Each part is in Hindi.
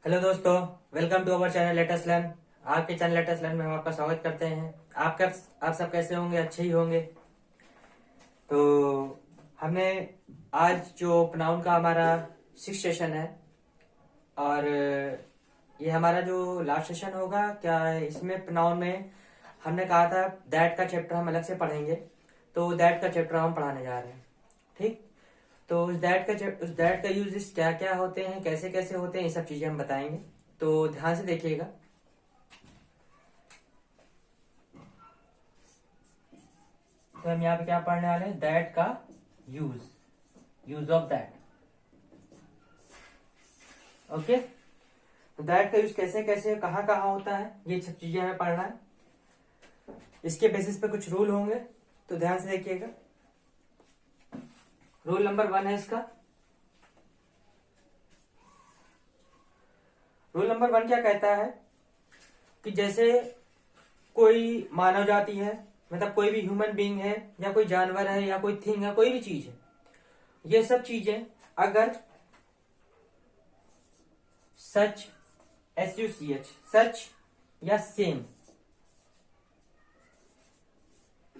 हेलो दोस्तों, welcome to our channel Latest Learn. आपके चैनल लेटेस्ट लर्न में हम आपका स्वागत करते हैं। आप सब कैसे होंगे? अच्छे ही होंगे। तो हमने आज जो प्रोनाउन का हमारा 6 सेशन है, और ये हमारा जो लास्ट सेशन होगा क्या है, इसमें प्रोनाउन में हमने कहा था दैट का चैप्टर हम अलग से पढ़ेंगे। तो दैट का चैप्टर हम पढ़ाने जा रहे हैं। ठीक। तो उस दैट का यूज क्या क्या होते हैं, कैसे कैसे होते हैं, ये सब चीजें हम बताएंगे। तो ध्यान से देखिएगा। तो हम यहाँ पे क्या पढ़ने वाले हैं? दैट का use use of that. Okay. तो दैट का यूज कैसे कैसे कहाँ कहाँ होता है, ये सब चीजें हमें पढ़ना है। इसके बेसिस पे कुछ रूल होंगे, तो ध्यान से देखिएगा। रूल नंबर 1 है इसका। रूल नंबर 1 क्या कहता है कि जैसे कोई मानव जाति है, मतलब कोई भी ह्यूमन बीइंग है, या कोई जानवर है, या कोई थिंग है, कोई भी चीज है, ये सब चीजें अगर सच, SUCH, सच या सेम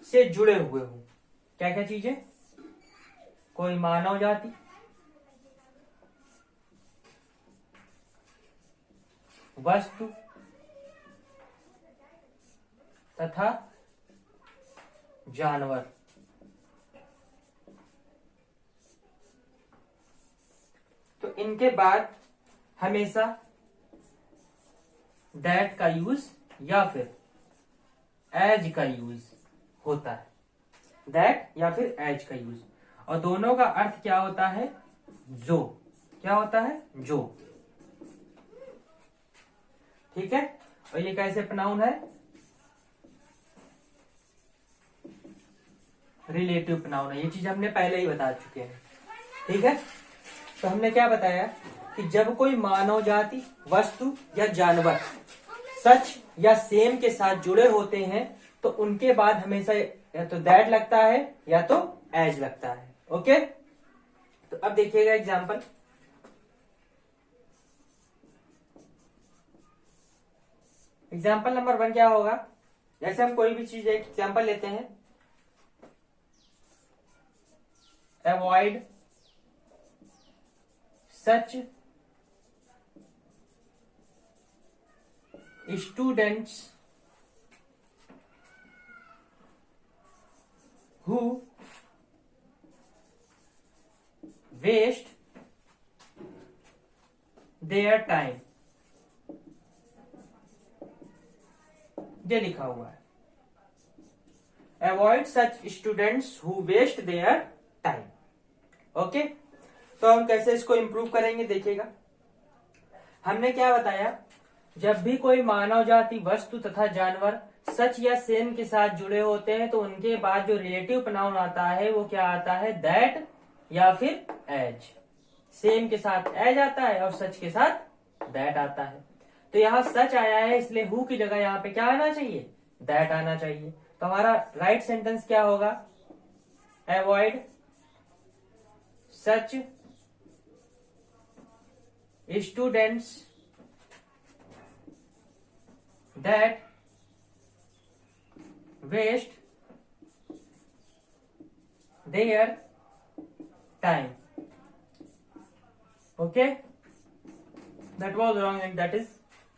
से जुड़े हुए हो। क्या क्या चीजें? कोई मानव जाति, वस्तु तथा जानवर। तो इनके बाद हमेशा दैट का यूज या फिर एज का यूज होता है। दैट या फिर एज का यूज, और दोनों का अर्थ क्या होता है? जो। क्या होता है? जो। ठीक है। और ये कैसे प्रोनाउन है? रिलेटिव प्रोनाउन है। ये चीज हमने पहले ही बता चुके हैं। ठीक है। तो हमने क्या बताया कि जब कोई मानव जाति, वस्तु या जानवर सच या सेम के साथ जुड़े होते हैं, तो उनके बाद हमेशा या तो दैट लगता है या तो एज लगता है। ओके। तो अब देखिएगा एग्जाम्पल। एग्जाम्पल नंबर 1 क्या होगा? जैसे हम कोई भी चीज एक एग्जाम्पल लेते हैं, avoid such students who waste their time। ये लिखा हुआ है, avoid such students who waste their time. Okay. तो हम कैसे इसको इंप्रूव करेंगे, देखिएगा। हमने क्या बताया? जब भी कोई मानव जाति, वस्तु तथा जानवर सच या सेम के साथ जुड़े होते हैं, तो उनके बाद जो रिलेटिव प्रोनाउन आता है वो क्या आता है? दैट या फिर एज। सेम के साथ एज आता है और सच के साथ दैट आता है। तो यहाँ सच आया है, इसलिए हु की जगह यहाँ पे क्या आना चाहिए? दैट आना चाहिए। तो हमारा राइट सेंटेंस क्या होगा? Avoid such students that waste their time। okay, that was wrong and that is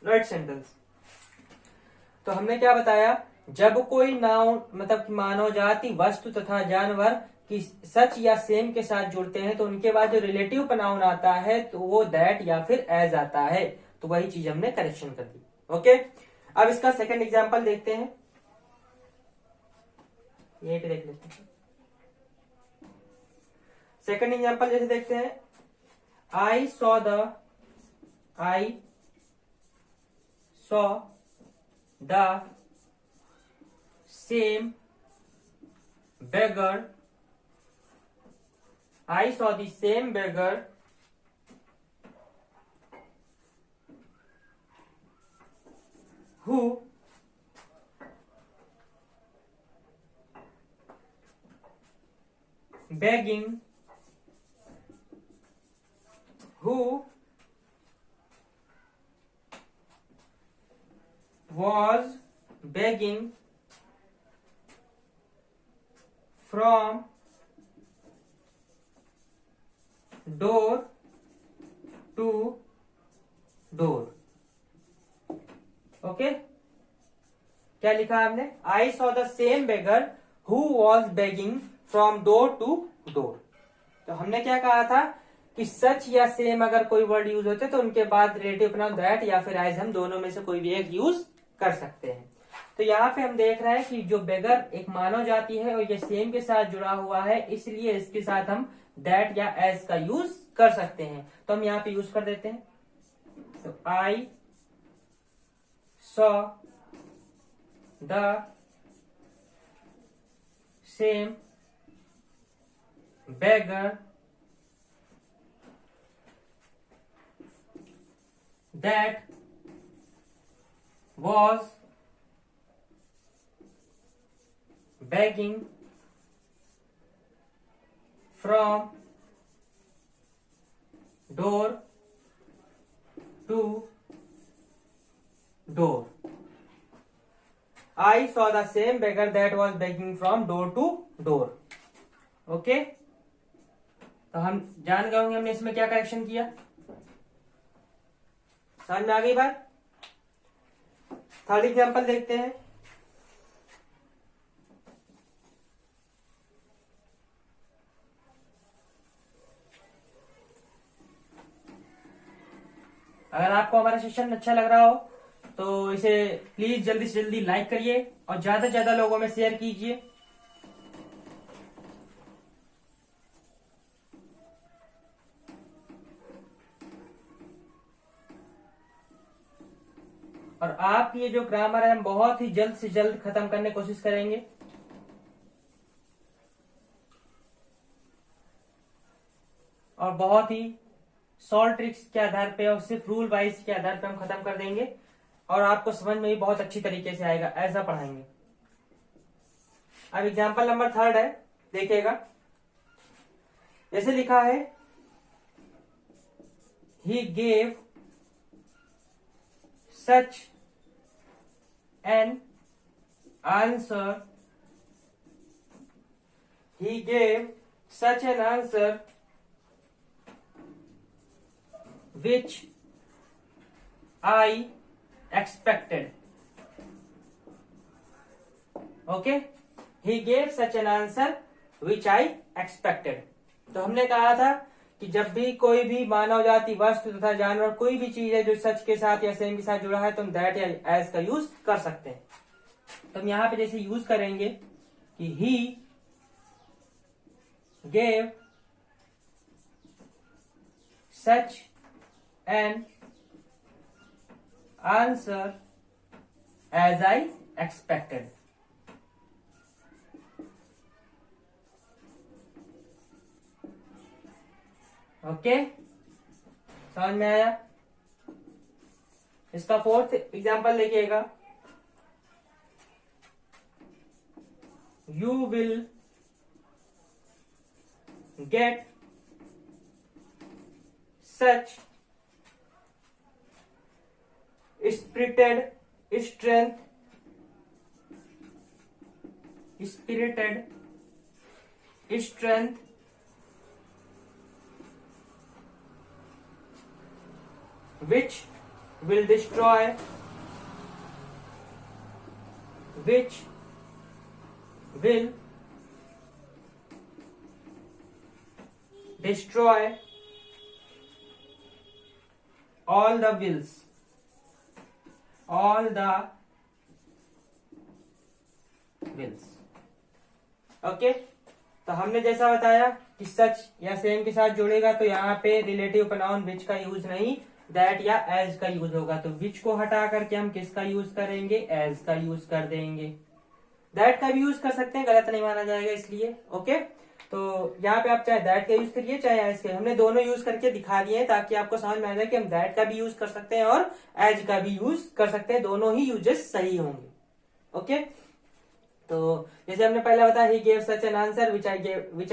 right sentence। तो हमने क्या बताया? जब कोई नाउन, मतलब मानव जाति, वस्तु तथा जानवर की सच या सेम के साथ जुड़ते हैं, तो उनके बाद जो रिलेटिव प्रोनाउन आता है तो वो दैट या फिर एज आता है। तो वही चीज हमने करेक्शन कर दी। ओके। अब इसका सेकंड एग्जांपल देखते हैं, यहीं पे देख लेते हैं। सेकंड एग्जांपल जैसे देखते हैं, आई saw the same beggar। I saw the same beggar who begging, who was begging from door to door. Okay, क्या लिखा आपने? I saw the same beggar who was begging from door to door. तो हमने क्या कहा था कि सच या सेम अगर कोई वर्ड यूज होते तो उनके बाद रिलेटिव प्रोनाउन दैट या फिर एज हम दोनों में से कोई भी एक यूज कर सकते हैं. तो यहाँ पे हम देख रहे हैं कि जो बेगर एक मानव जाति है और ये सेम के साथ जुड़ा हुआ है, इसलिए इसके साथ हम दैट या एज का यूज कर सकते हैं. तो हम यहाँ पे यूज कर देते हैं. तो आई saw the same beggar that was begging from door to door. I saw the same beggar that was begging from door to door. Okay, तो हम जान गए होंगे हमने इसमें क्या करेक्शन किया. समझ में आ गई बात. थर्ड एग्जांपल देखते हैं. अगर आपको हमारा सेशन अच्छा लग रहा हो तो इसे प्लीज जल्दी से जल्दी लाइक करिए और ज्यादा से ज्यादा लोगों में शेयर कीजिए. और आप ये जो ग्रामर है हम बहुत ही जल्द से जल्द खत्म करने की कोशिश करेंगे. और बहुत ही सॉल्ट ट्रिक्स के आधार पे और सिर्फ रूल वाइज के आधार पे हम खत्म कर देंगे और आपको समझ में भी बहुत अच्छी तरीके से आएगा, ऐसा पढ़ाएंगे. अब एग्जाम्पल नंबर थर्ड है, देखिएगा. जैसे लिखा है ही gave such an answer. He gave such an answer which I expected. Okay, he gave such an answer which I expected. तो हमने कहा था कि जब भी कोई भी मानव जाति, वस्तु तथा जानवर कोई भी चीज है जो सच के साथ या सेम के साथ जुड़ा है तो हम दैट या एज का यूज कर सकते हैं. तो हम यहां पे जैसे यूज करेंगे कि he gave such an answer as I expected. Okay, समझ में आया. इसका फोर्थ एग्जाम्पल देखिएगा. You will get such spirited strength which will destroy all the wills. ओके, तो हमने जैसा बताया कि सच या सेम के साथ जुड़ेगा तो यहाँ पे रिलेटिव प्रोनाउन विच का यूज नहीं, दैट या एज का यूज होगा. तो विच को हटा करके हम किसका यूज करेंगे? एज का यूज कर देंगे. दैट का भी यूज कर सकते हैं, गलत नहीं माना जाएगा इसलिए. ओके, तो यहाँ पे आप चाहे दैट का यूज करिए चाहे एज का. हमने दोनों यूज करके दिखा दिए ताकि आपको समझ में आ जाए कि हम दैट का भी यूज कर सकते हैं और एज का भी यूज कर सकते हैं. दोनों ही यूजेस सही होंगे. ओके, तो जैसे हमने पहले बताया ही gave such an answer which I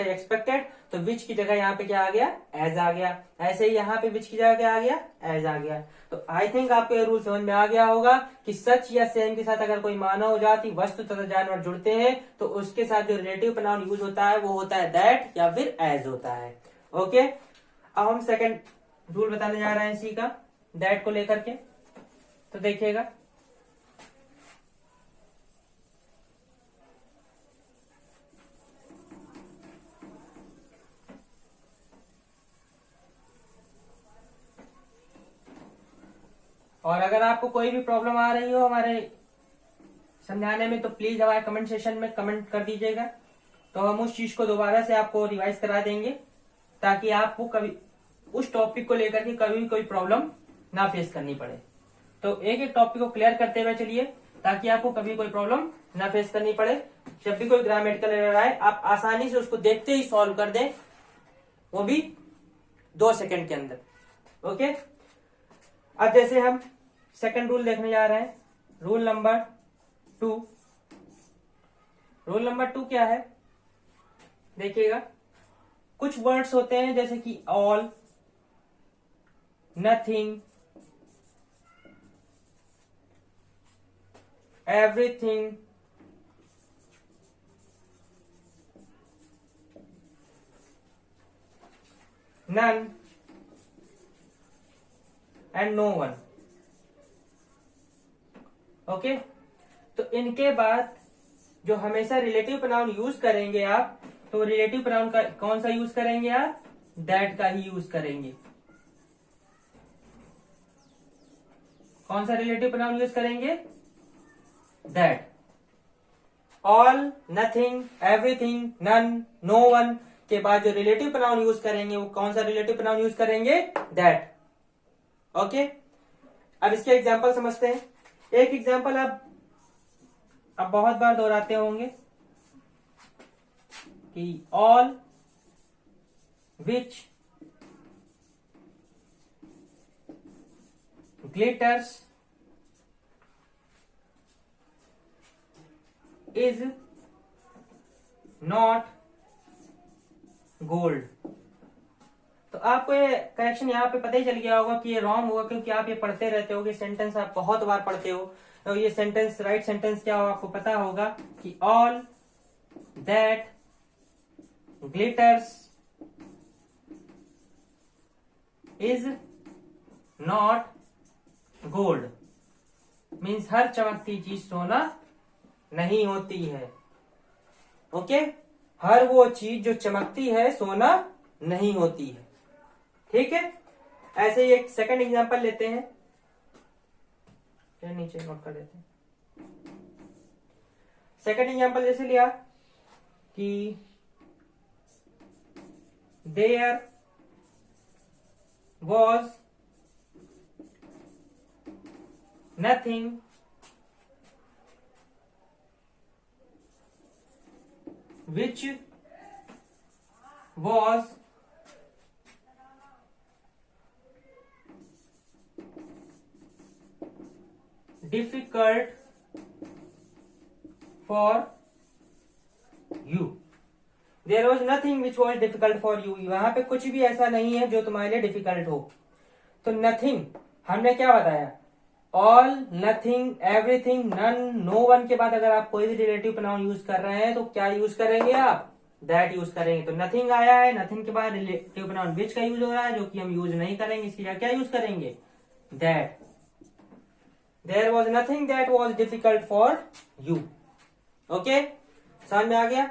expected, तो विच की जगह यहाँ पे क्या आ गया, एज आ गया। ऐसे ही यहाँ पे विच की जगह क्या आ गया, एज आ गया। तो आई थिंक आपको ये रूल समझ में आ गया होगा कि सच या सेम के साथ अगर कोई मानव जाति वस्तु तथा जानवर जुड़ते हैं तो उसके साथ जो रिलेटिव प्रोनाउन यूज होता है वो होता है दैट या फिर एज होता है। ओके, अब हम सेकंड रूल बताने जा रहे हैं इसी का, दैट को लेकर के। तो देखिएगा, और अगर आपको कोई भी प्रॉब्लम आ रही हो हमारे समझाने में तो प्लीज हमारे कमेंट सेशन में कमेंट कर दीजिएगा, तो हम उस चीज को दोबारा से आपको रिवाइज करा देंगे ताकि आपको कभी उस टॉपिक को लेकर के कभी कोई प्रॉब्लम ना फेस करनी पड़े। तो एक एक टॉपिक को क्लियर करते हुए चलिए ताकि आपको कभी कोई प्रॉब्लम ना फेस करनी पड़े। जब भी कोई ग्रामेटिकल एरर आए आप आसानी से उसको देखते ही सॉल्व कर दें, वो भी 2 सेकंड के अंदर। ओके, अब जैसे हम सेकंड रूल देखने जा रहे हैं, रूल नंबर 2। रूल नंबर 2 क्या है, देखिएगा, कुछ वर्ड्स होते हैं जैसे कि all, nothing, everything, none and no one. Okay, तो इनके बाद जो हमेशा रिलेटिव प्रोनाउन यूज करेंगे आप, तो रिलेटिव प्रोनाउन का कौन सा यूज करेंगे आप, दैट का ही यूज करेंगे। कौन सा रिलेटिव प्रोनाउन यूज करेंगे, that. All, nothing, everything, none, no one के बाद जो रिलेटिव प्रोनाउन यूज करेंगे वो कौन सा रिलेटिव प्रोनाउन यूज करेंगे, दैट। ओके, अब इसके एग्जांपल समझते हैं। एक एग्जांपल अब बहुत बार दोहराते होंगे कि all which glitters is not gold. तो आपको ये करेक्शन यहाँ पे पता ही चल गया होगा कि ये रॉन्ग होगा, क्योंकि आप ये पढ़ते रहते हो, सेंटेंस आप बहुत बार पढ़ते हो। तो ये सेंटेंस राइट सेंटेंस क्या होगा आपको पता होगा कि all that glitters is not gold, means हर चमकती चीज सोना नहीं होती है। ओके, हर वो चीज जो चमकती है सोना नहीं होती है। ठीक है, ऐसे ही एक सेकंड एग्जांपल लेते हैं, नीचे नोट कर देते हैं। सेकंड एग्जांपल जैसे लिया कि there was nothing which was difficult for you। There was nothing which was difficult for you। वहां पे कुछ भी ऐसा नहीं है जो तुम्हारे लिए डिफिकल्ट हो। तो नथिंग हमने क्या बताया, all, nothing, everything, none, no one के बाद अगर आप कोई भी रिलेटिव प्रोनाउन यूज कर रहे हैं तो क्या यूज करेंगे आप, दैट यूज करेंगे। तो नथिंग आया है, नथिंग के बाद रिलेटिव प्रोनाउन विच का यूज हो रहा है जो कि हम यूज नहीं करेंगे, इसकी जगह क्या यूज करेंगे, that. There was nothing that was difficult for you. Okay, समझ में आ गया।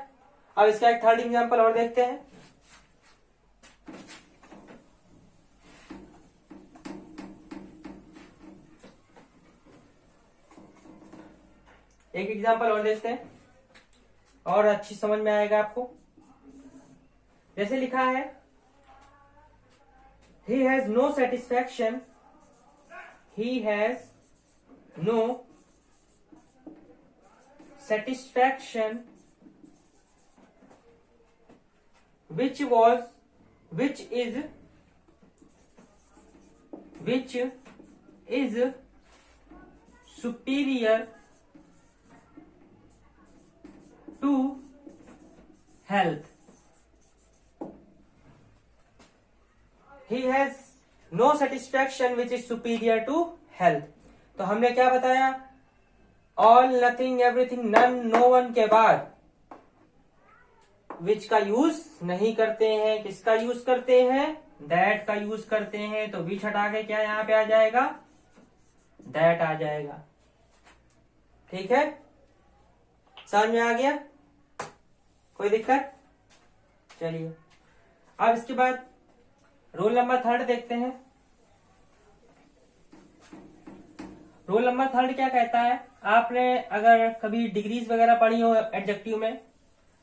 अब इसका एक थर्ड एग्जाम्पल और देखते हैं। एक एग्जाम्पल और देखते हैं और अच्छी समझ में आएगा आपको। जैसे लिखा है, he has no satisfaction, he has no satisfaction which is superior to health, he has no satisfaction which is superior to health. तो हमने क्या बताया, all, nothing, everything, none, no one के बाद विच का यूज नहीं करते हैं, किसका यूज करते हैं, दैट का यूज करते हैं। तो विच हटा के क्या यहां पे आ जाएगा, दैट आ जाएगा। ठीक है, समझ में आ गया, कोई दिक्कत? चलिए अब इसके बाद रूल नंबर 3 देखते हैं। रूल नंबर 3 क्या कहता है, आपने अगर कभी डिग्रीज वगैरह पढ़ी हो एडजेक्टिव में,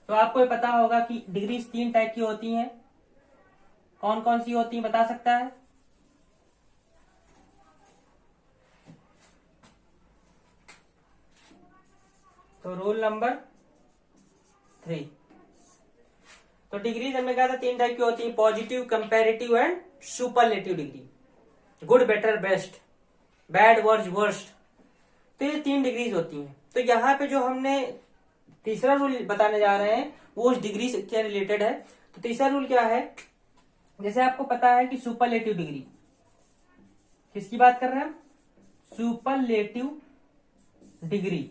तो आपको पता होगा कि डिग्रीज 3 टाइप की होती हैं। कौन कौन सी होती है, बता सकता है? तो रूल नंबर 3, तो डिग्रीज हमने कहा था 3 टाइप की होती है, positive, comparative and superlative degree. Good, better, best, bad, worst, worst. तो ये 3 डिग्रीज होती हैं। तो यहाँ पे जो हमने तीसरा रूल बताने जा रहे हैं वो उस डिग्री से रिलेटेड है। तो तीसरा रूल क्या है, जैसे आपको पता है कि सुपरलेटिव डिग्री, किसकी बात कर रहे हैं हम, सुपरलेटिव डिग्री।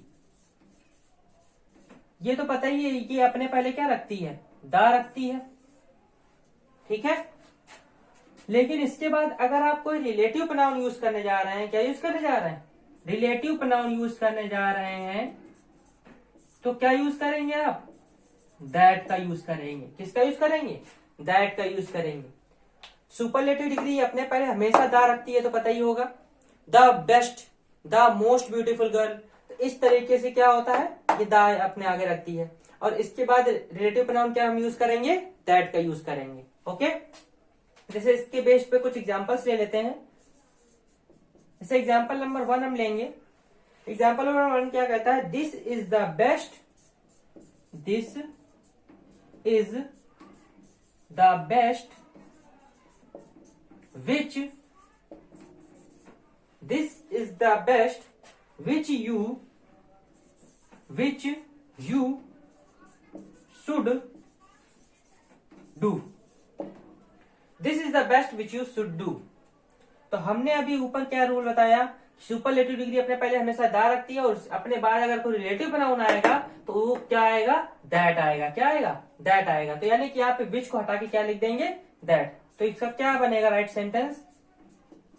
ये तो पता ही है कि अपने पहले क्या रखती है, दा रखती है, ठीक है। लेकिन इसके बाद अगर आप कोई रिलेटिव प्रोनाउन यूज करने जा रहे हैं, क्या यूज करने जा रहे हैं, रिलेटिव प्रोनाउन यूज करने जा रहे हैं, तो क्या यूज करेंगे आप, दैट का यूज करेंगे। किसका यूज करेंगे, दैट का यूज करेंगे। सुपरलेटिव डिग्री अपने पहले हमेशा दा रखती है, तो पता ही होगा, the best, the most beautiful girl. तो इस तरीके से क्या होता है, ये दा अपने आगे रखती है। और इसके बाद रिलेटिव प्रोनाउन क्या हम यूज करेंगे, दैट का यूज करेंगे। ओके, जैसे इसके बेस पे कुछ एग्जांपल्स ले लेते हैं। जैसे एग्जांपल नंबर 1 हम लेंगे। एग्जांपल नंबर 1 क्या कहता है, this is the best, this is the best which, this is the best which you should do, this is the best which you should do। तो हमने अभी ऊपर क्या रूल बताया, सुपरलेटिव डिग्री अपने पहले हमेशा दा रखती है, और अपने बाद अगर कोई रिलेटिव प्रोनाउन आएगा तो वो क्या आएगा, दैट आएगा। क्या आएगा, दैट आएगा। तो यानी कि यहाँ पे विच को हटा के क्या लिख देंगे, दैट। तो इसका क्या बनेगा right sentence,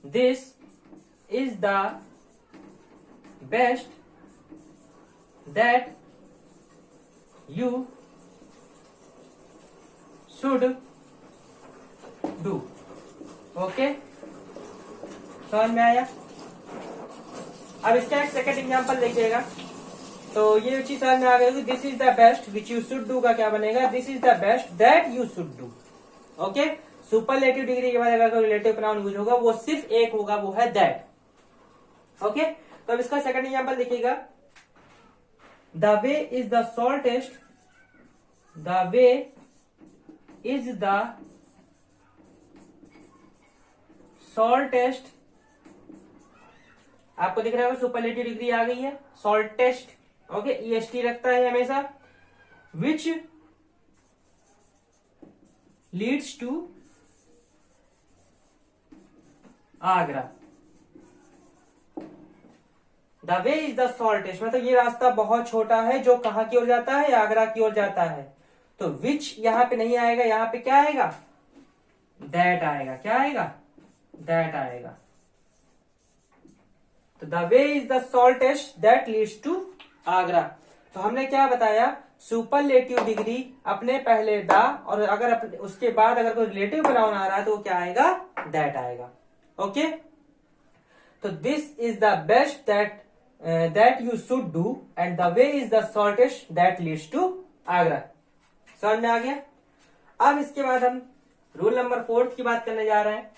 this is the best that you should do. Okay, समझ में आया? अब इसका एक सेकंड एग्जांपल देखिएगा। तो ये चीज समझ में आ गई, this is the best which you should do का क्या बनेगा, this is the best that you should do. Okay, superlative degree के बाद अगर कोई रिलेटिव प्रोनाउन यूज होगा वो सिर्फ एक होगा, वो है दैट। ओके, तो अब इसका सेकंड एग्जांपल देखिएगा। The way is the shortest, the way is the shortest, आपको दिख रहा है सुपरलेटिव डिग्री आ गई है, शॉर्टेस्ट। ओके, ईएसटी रखता है हमेशा, which leads to Agra. The way is the shortest, मतलब ये रास्ता बहुत छोटा है जो कहां की ओर जाता है, आगरा की ओर जाता है। तो विच यहां पे नहीं आएगा, यहां पे क्या आएगा, दैट आएगा। क्या आएगा, दैट आएगा। तो the way is the shortest that leads to Agra. तो हमने क्या बताया, सुपरलेटिव डिग्री अपने पहले द, और अगर उसके बाद अगर कोई रिलेटिव प्रोनाउन आ रहा है तो वो क्या आएगा, दैट आएगा। ओके, तो this is the best that you should do and the way is the shortest that leads to Agra. समझ में आ गया? अब इसके बाद हम रूल नंबर 4 की बात करने जा रहे हैं।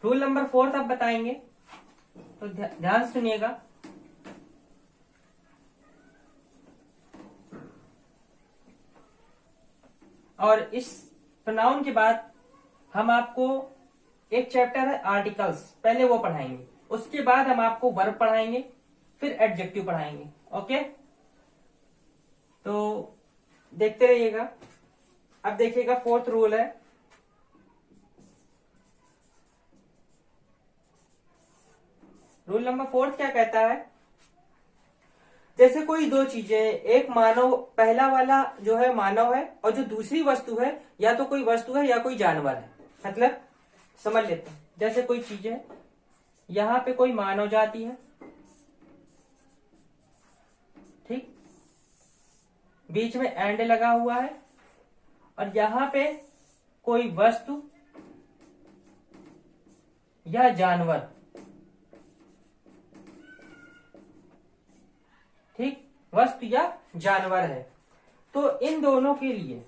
रूल नंबर 4 अब बताएंगे, तो ध्यान सुनिएगा। और इस प्रोनाउन के बाद हम आपको एक चैप्टर है आर्टिकल्स, पहले वो पढ़ाएंगे, उसके बाद हम आपको वर्ब पढ़ाएंगे, फिर एडजेक्टिव पढ़ाएंगे। ओके, तो देखते रहिएगा। अब देखिएगा फोर्थ रूल है, रूल नंबर 4 क्या कहता है। जैसे कोई दो चीजें, एक मानव, पहला वाला जो है मानव है, और जो दूसरी वस्तु है या तो कोई वस्तु है या कोई जानवर है। मतलब समझ लेते हैं, जैसे कोई चीज है, यहां पे कोई मानव जाति है, ठीक, बीच में एंड लगा हुआ है, और यहां पे कोई वस्तु या जानवर, ठीक, वस्तु या जानवर है। तो इन दोनों के लिए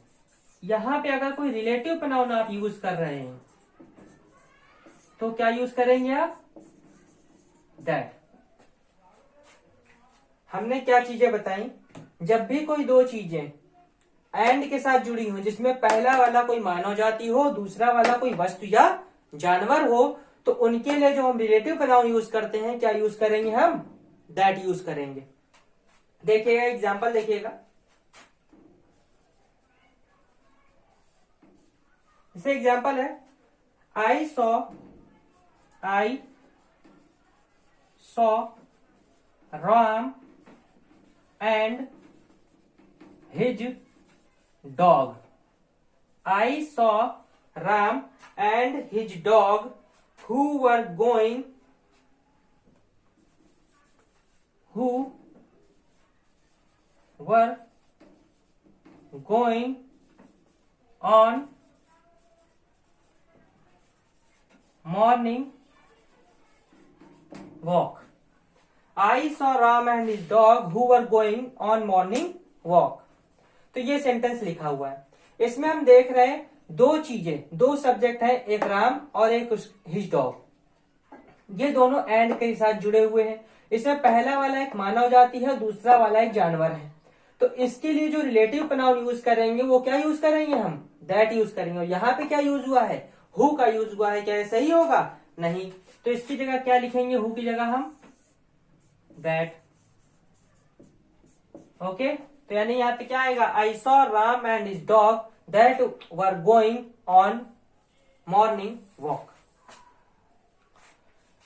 यहां पे अगर कोई रिलेटिव प्रोनाउन आप यूज कर रहे हैं तो क्या यूज करेंगे आप, दैट। हमने क्या चीजें बताई, जब भी कोई दो चीजें एंड के साथ जुड़ी हो, जिसमें पहला वाला कोई मानव जाति हो, दूसरा वाला कोई वस्तु या जानवर हो, तो उनके लिए जो हम रिलेटिव प्रोनाउन यूज करते हैं, क्या यूज करेंगे हम, दैट यूज करेंगे। देखिएगा एग्जाम्पल, देखिएगा, जैसे एग्जाम्पल है, I saw Ram and his dog. I saw Ram and his dog who were going on morning walk. I saw Ram and his dog who were going on morning walk. तो ये सेंटेंस लिखा हुआ है, इसमें हम देख रहे हैं दो चीजें, दो सब्जेक्ट है, एक राम और एक हिज डॉग। ये दोनों एंड के साथ जुड़े हुए हैं। इसमें पहला वाला एक मानव जाति है, दूसरा वाला एक जानवर है। तो इसके लिए जो रिलेटिव प्रोनाउन यूज करेंगे वो क्या यूज करेंगे हम, दैट यूज करेंगे। और यहाँ पे क्या यूज हुआ है, हु का यूज हुआ है। क्या सही होगा, नहीं। तो इसकी जगह क्या लिखेंगे, हु की जगह हम दैट। ओके, तो यानी यहाँ पे क्या आएगा, I saw Ram and his dog that were going on morning walk.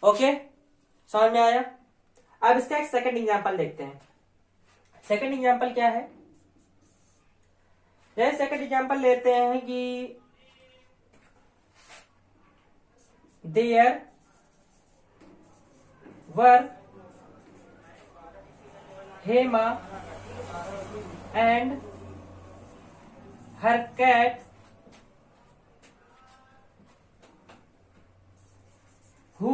Okay, समझ में आया। अब इसका एक सेकंड एग्जांपल देखते हैं। सेकंड एग्जांपल क्या है, जैसे सेकंड एग्जांपल लेते हैं कि there were Hema and her cat who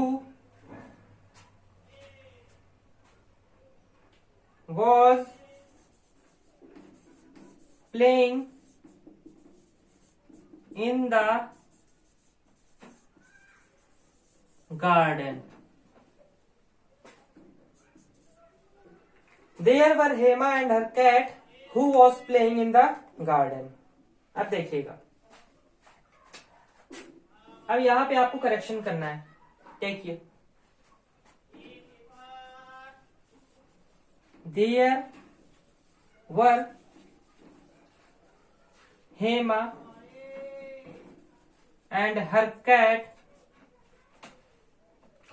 was playing in the garden. There were Hema and her cat who was playing in the garden. अब देखिएगा, अब यहां पे आपको करेक्शन करना है। देखिए, there were Hema and her cat.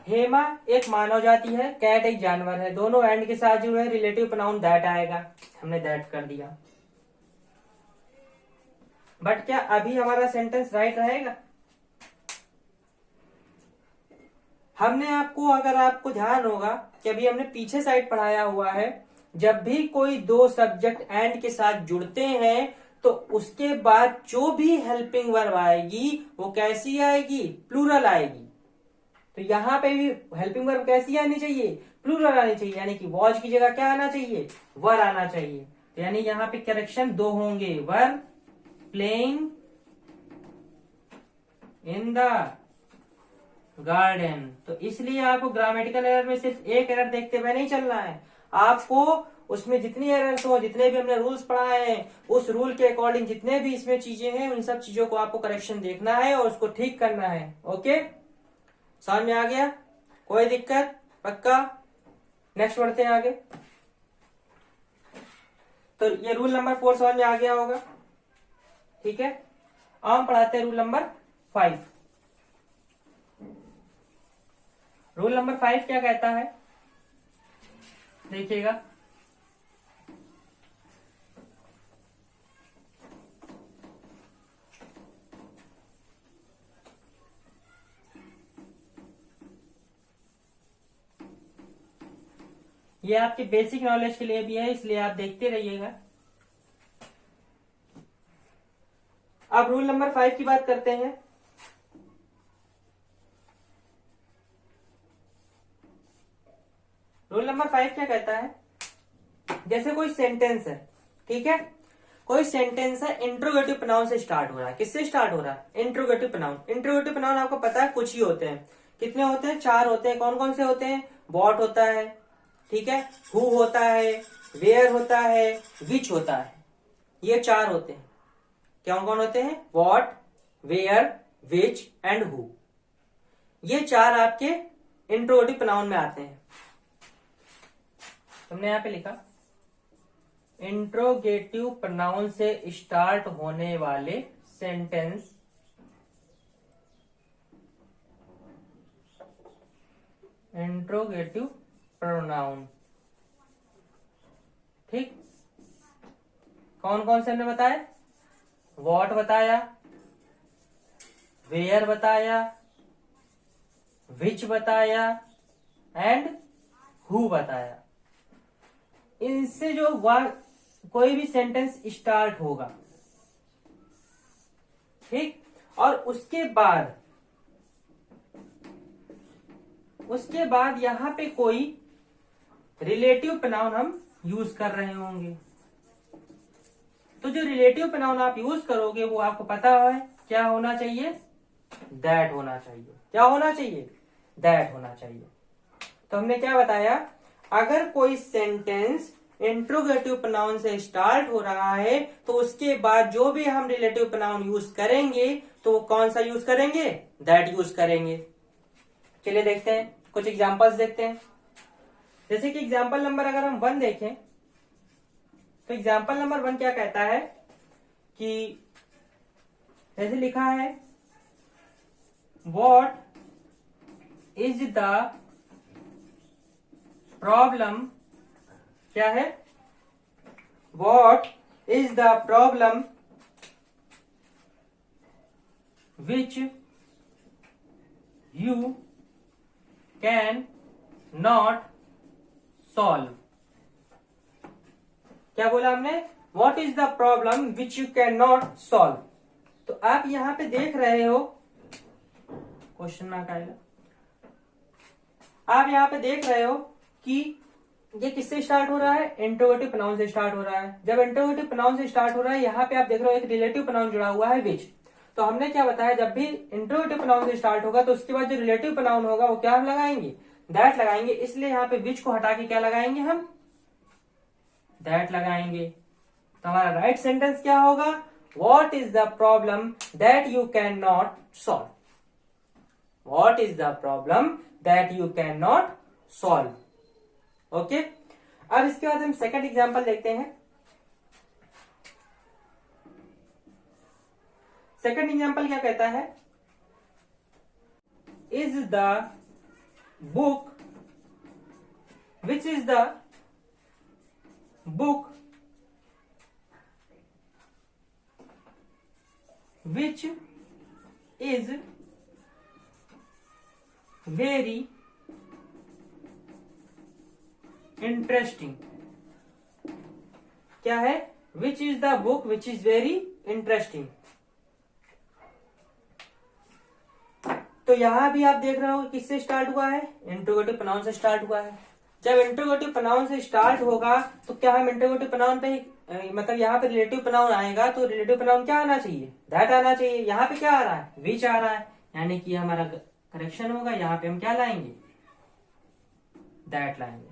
Hema एक मानव जाति है, कैट एक जानवर है, दोनों एंड के साथ जुड़े हैं, रिलेटिव प्रोनाउन दैट आएगा, हमने दैट कर दिया। बट क्या अभी हमारा सेंटेंस राइट रहेगा? हमने आपको, अगर आपको ध्यान होगा कि अभी हमने पीछे साइड पढ़ाया हुआ है, जब भी कोई दो सब्जेक्ट एंड के साथ जुड़ते हैं तो उसके बाद जो भी हेल्पिंग वर्ब आएगी वो कैसी आएगी, प्लूरल आएगी। तो यहां पे भी हेल्पिंग वर्ब कैसी आनी चाहिए, प्लूरल आनी चाहिए, यानी कि वॉज की जगह क्या आना चाहिए, वर आना चाहिए। तो यानी यहां पे करेक्शन दो होंगे, were playing in the garden. तो इसलिए आपको ग्रामेटिकल एरर में सिर्फ एक एरर देखते हुए नहीं चलना है, आपको उसमें जितनी एरर्स हो, जितने भी हमने रूल्स पढ़ाए हैं, उस रूल के अकॉर्डिंग जितने भी इसमें चीजें हैं, उन सब चीजों को आपको करेक्शन देखना है और उसको ठीक करना है। ओके, समझ में आ गया? कोई दिक्कत? पक्का? नेक्स्ट बढ़ते हैं आगे। तो ये रूल नंबर 4 समझ में आ गया होगा, ठीक है। अब हम पढ़ाते हैं रूल नंबर 5। रूल नंबर 5 क्या कहता है, देखिएगा। ये आपके बेसिक नॉलेज के लिए भी है, इसलिए आप देखते रहिएगा। अब रूल नंबर 5 की बात करते हैं। रूल नंबर 5 क्या कहता है, जैसे कोई सेंटेंस है, ठीक है, कोई सेंटेंस है, इंट्रोगेटिव प्रोनाउन से स्टार्ट हो रहा है। किससे स्टार्ट हो रहा है, इंट्रोगेटिव प्रोनाउन। इंट्रोगेटिव प्रोनाउन आपको पता है कुछ ही होते हैं, कितने होते हैं, 4 होते हैं। कौन कौन से होते हैं, व्हाट होता है, ठीक है, हु होता है, वेयर होता है, विच होता है, ये 4 होते हैं। कौन कौन होते हैं, what, where, which and who, ये 4 आपके इंट्रोगेटिव प्रोनाउन में आते हैं। तुमने यहां पे लिखा इंट्रोगेटिव प्रोनाउन से स्टार्ट होने वाले सेंटेंस इंट्रोगेटिव प्रोनाउन, ठीक। कौन कौन से हमने बताया, व्हाट बताया, वेयर बताया, विच बताया एंड हु बताया। इनसे जो कोई भी सेंटेंस स्टार्ट होगा, ठीक, और उसके बाद यहां पे कोई रिलेटिव प्रोनाउन हम यूज कर रहे होंगे। तो जो रिलेटिव प्रोनाउन आप यूज करोगे वो आपको पता है क्या होना चाहिए, दैट होना चाहिए। क्या होना चाहिए, दैट होना चाहिए। तो हमने क्या बताया, अगर कोई सेंटेंस इंट्रोगेटिव प्रोनाउन से स्टार्ट हो रहा है तो उसके बाद जो भी हम रिलेटिव प्रोनाउन यूज करेंगे तो वो कौन सा यूज करेंगे, दैट यूज करेंगे। चलिए देखते हैं, कुछ एग्जांपल्स देखते हैं। जैसे कि एग्जांपल नंबर अगर हम 1 देखें तो एग्जांपल नंबर 1 क्या कहता है कि जैसे लिखा है, व्हाट इज द प्रॉब्लम, क्या है, what is the problem which you can not solve. क्या बोला हमने, what is the problem which you can not solve. तो आप यहां पे देख रहे हो, क्वेश्चन मार्क आएगा, आप यहां पे देख रहे हो कि ये किससे स्टार्ट हो रहा है, इंट्रोगेटिव प्रोनाउन से स्टार्ट हो रहा है। जब इंट्रोगेटिव प्रोनाउन से स्टार्ट हो रहा है, यहाँ पे आप देख रहे हो एक रिलेटिव प्रोनाउन जुड़ा हुआ है, विच। तो हमने क्या बताया, जब भी इंट्रोगेटिव प्रोनाउन से स्टार्ट होगा तो उसके बाद जो रिलेटिव प्रोनाउन होगा वो क्या हम लगाएंगे, दैट लगाएंगे। इसलिए यहाँ पे विच को हटा के क्या लगाएंगे हम, दैट लगाएंगे। तो हमारा राइट सेंटेंस क्या होगा, what is the problem that you can not solve, what is the problem that you can not solve. Okay, अब इसके बाद हम सेकंड एग्जांपल देखते हैं। सेकंड एग्जांपल क्या कहता है, is the book, which is the book which is very interesting। क्या है, which is the book which is very interesting। तो यहां भी आप देख रहे हो किससे स्टार्ट हुआ है, इंट्रोगेटिव प्रोनाउन से स्टार्ट हुआ है। जब इंट्रोगेटिव प्रोनाउन से स्टार्ट होगा तो क्या हम इंट्रोगेटिव प्रोनाउन पे मतलब यहाँ पे रिलेटिव प्रोनाउन आएगा तो रिलेटिव प्रोनाउन क्या आना चाहिए, दैट आना चाहिए। यहाँ पे क्या आ रहा है, विच आ रहा है, यानी कि हमारा करेक्शन होगा, यहाँ पे हम क्या लाएंगे, दैट लाएंगे।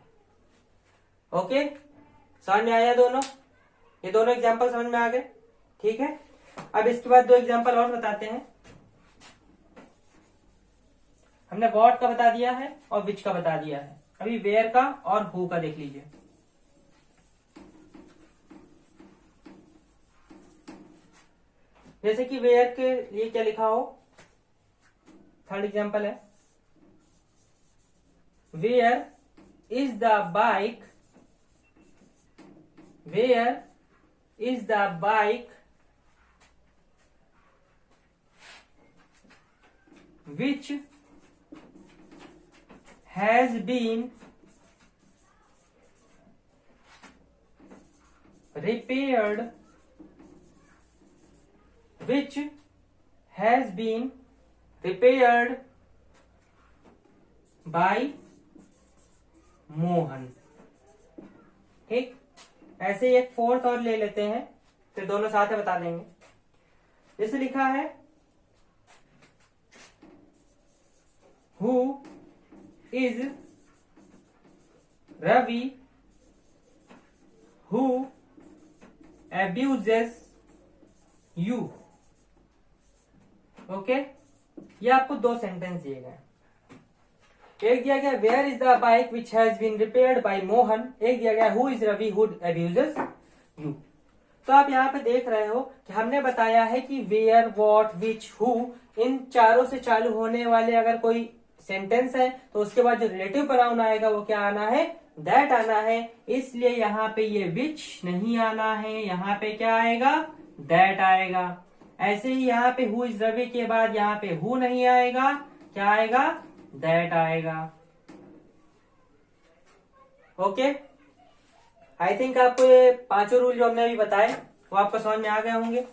ओके, समझ में आया दोनों, ये दोनों एग्जांपल समझ में आ गए, ठीक है। अब इसके बाद 2 एग्जांपल और बताते हैं। हमने व्हाट का बता दिया है और विच का बता दिया है। अभी वेयर का और हु का देख लीजिए। जैसे कि वेयर के लिए क्या लिखा हो, थर्ड एग्जांपल है, where is the bike, where is the bike which has been repaired, which has been repaired by Mohan. ठीक, ऐसे ही एक फोर्थ और ले लेते हैं, फिर दोनों साथ में बता देंगे। जैसे लिखा है Who is Ravi who abuses you? Okay, ये आपको दो सेंटेंस दिए गए। एक दिया गया where is the bike which has been repaired by Mohan, एक दिया गया who is Ravi who abuses you. तो आप यहाँ पे देख रहे हो कि हमने बताया है कि वेयर, वॉट, विच, हु, इन चारों से चालू होने वाले अगर कोई सेंटेंस है तो उसके बाद जो रिलेटिव प्रोनाउन आएगा वो क्या आना है, दैट आना है। इसलिए यहाँ पे ये विच नहीं आना है, यहाँ पे क्या आएगा, दैट आएगा। ऐसे ही यहाँ पे हु इज रवि के बाद यहाँ पे हु नहीं आएगा, क्या आएगा, दैट आएगा। ओके, आई थिंक आपको ये पांचों रूल जो हमने अभी बताए वो आपको समझ में आ गए होंगे।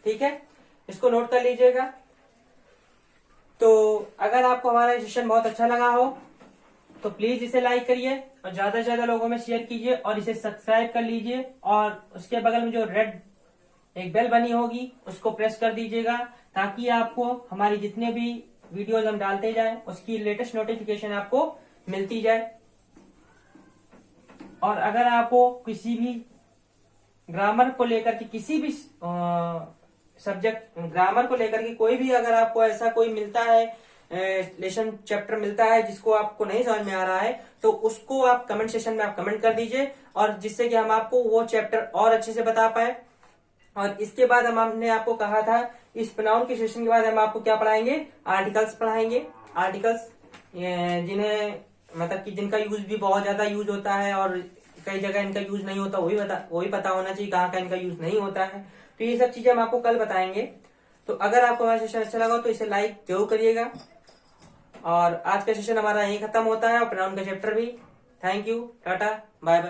ठीक है, इसको नोट कर लीजिएगा। तो अगर आपको हमारा सेशन बहुत अच्छा लगा हो तो प्लीज इसे लाइक करिए और ज्यादा से ज्यादा लोगों में शेयर कीजिए और इसे सब्सक्राइब कर लीजिए और उसके बगल में जो रेड एक बेल बनी होगी उसको प्रेस कर दीजिएगा, ताकि आपको हमारी जितने भी वीडियोज हम डालते जाएं उसकी लेटेस्ट नोटिफिकेशन आपको मिलती जाए। और अगर आपको किसी भी ग्रामर को लेकर के किसी भी सब्जेक्ट ग्रामर को लेकर के कोई भी अगर आपको ऐसा कोई मिलता है, लेसन चैप्टर मिलता है जिसको आपको नहीं समझ में आ रहा है, तो उसको आप कमेंट सेक्शन में आप कमेंट कर दीजिए, और जिससे कि हम आपको वो चैप्टर और अच्छे से बता पाए। और इसके बाद हमने आपको कहा था इस प्रोनाउन के सेशन के बाद हम आपको क्या पढ़ाएंगे, आर्टिकल्स पढ़ाएंगे। आर्टिकल्स जिन्हें मतलब कि जिनका यूज भी बहुत ज्यादा यूज होता है और कई जगह इनका यूज नहीं होता, वही पता होना चाहिए कहाँ का इनका यूज नहीं होता है। तो ये सब चीजें हम आपको कल बताएंगे। तो अगर आपको हमारा सेशन अच्छा लगा तो इसे लाइक जरूर करिएगा। और आज का सेशन हमारा यही खत्म होता है और प्रोनाउन का चैप्टर भी। Thank you, tata, bye bye.